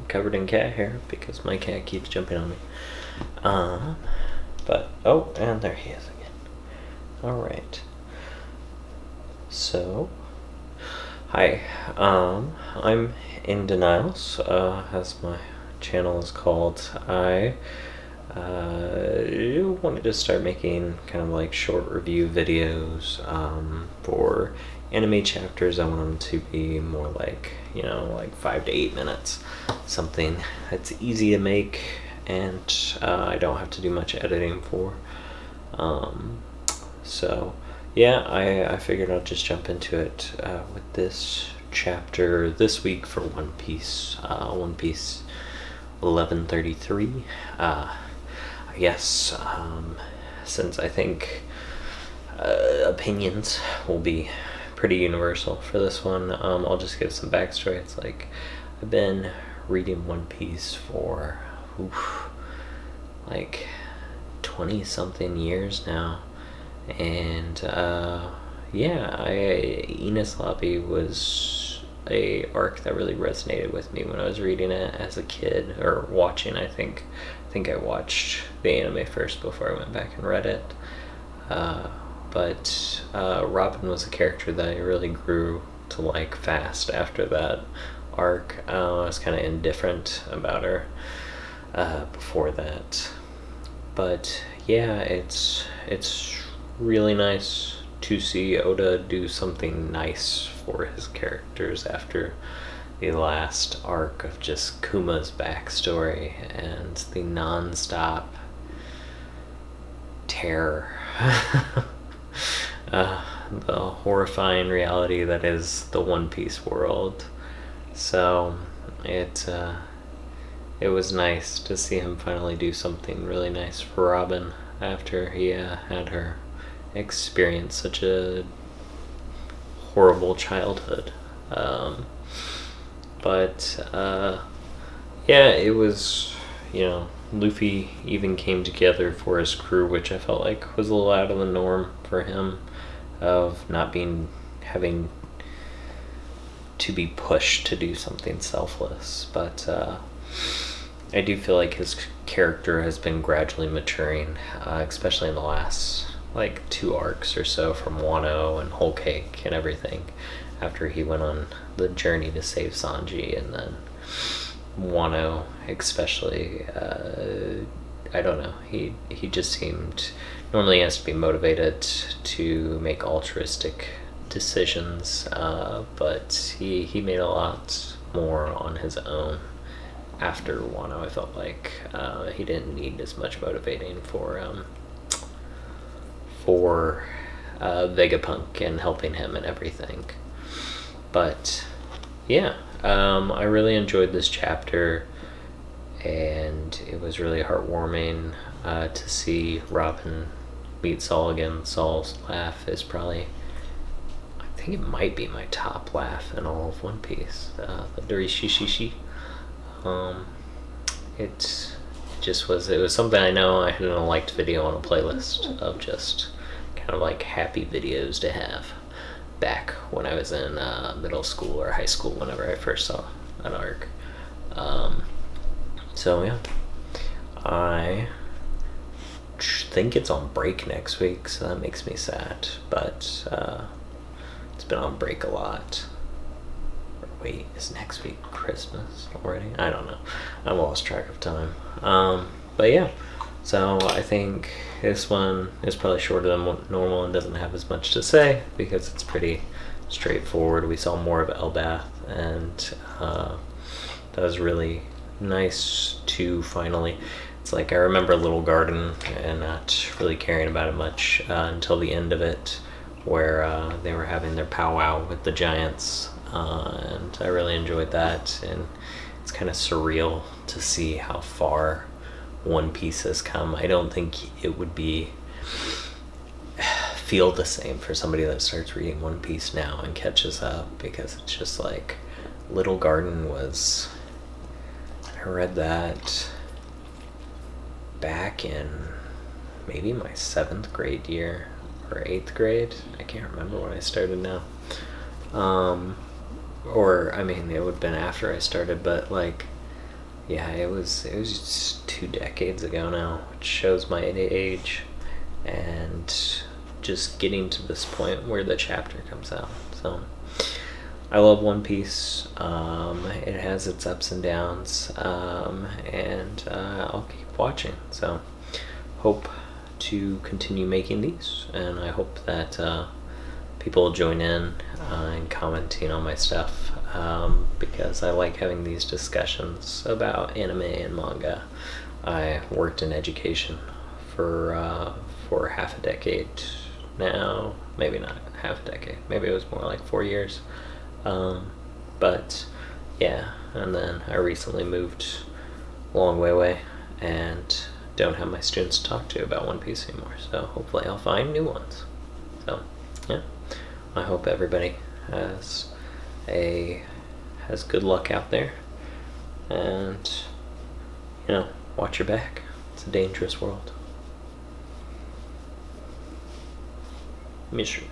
covered in cat hair because my cat keeps jumping on me. But, oh, and there he is again. Alright. So, hi. I'm in Denials, as my channel is called. I wanted to start making kind of like short review videos for anime chapters. I want them to be more like, like 5 to 8 minutes. Something that's easy to make and I don't have to do much editing for. So yeah, I figured I'll just jump into it with this chapter this week for One Piece. One Piece 1133. I guess since I think opinions will be pretty universal for this one, I'll just give some backstory. It's like I've been reading One Piece for like 20 something years now, and Enies Lobby was a arc that really resonated with me when I was reading it as a kid, or watching. I think I watched the anime first before I went back and read it. But Robin was a character that I really grew to like fast after that arc. I was kind of indifferent about her before that. But yeah, it's really nice to see Oda do something nice for his characters after the last arc of just Kuma's backstory and the non-stop terror. The horrifying reality that is the One Piece world. So it was nice to see him finally do something really nice for Robin after he had her experience such a horrible childhood. It was, Luffy even came together for his crew, which I felt like was a little out of the norm for him, of not having to be pushed to do something selfless. But I do feel like his character has been gradually maturing, especially in the last like 2 arcs or so, from Wano and Whole Cake and everything, after he went on the journey to save Sanji. And then Wano especially, I don't know, he just seemed, normally he has to be motivated to make altruistic decisions, but he made a lot more on his own after Wano. I felt like he didn't need as much motivating for Vegapunk and helping him and everything. But yeah, I really enjoyed this chapter, and it was really heartwarming to see Robin meet Saul again. Saul's laugh is probably, I think it might be my top laugh in all of One Piece. The Dorishishishi. It was something I know I had in a liked video on a playlist of just kind of like happy videos to have back when I was in middle school or high school, whenever I first saw an arc. So yeah, I think it's on break next week, so that makes me sad, but it's been on break a lot. Wait, is next week Christmas already? I don't know. I lost track of time. But yeah, so I think this one is probably shorter than normal and doesn't have as much to say because it's pretty straightforward. We saw more of Elbath, and that was really nice to finally... It's like I remember Little Garden and not really caring about it much until the end of it, where they were having their powwow with the giants. And I really enjoyed that, and it's kind of surreal to see how far One Piece has come. I don't think it would feel the same for somebody that starts reading One Piece now and catches up, because it's just like Little Garden was... I read that back in maybe my 7th grade year or 8th grade. I can't remember when I started now. or I mean, it would have been after I started, but like, yeah, it was just 2 decades ago now, which shows my age, and just getting to this point where the chapter comes out. So I love One Piece. It has its ups and downs, and I'll keep watching. So hope to continue making these, and I hope that people join in and commenting on my stuff, because I like having these discussions about anime and manga. I worked in education for half a decade now, maybe not half a decade, maybe it was more like 4 years, but yeah, and then I recently moved a long way away and don't have my students to talk to about One Piece anymore, so hopefully I'll find new ones. So yeah, I hope everybody has good luck out there, and watch your back. It's a dangerous world. Misery.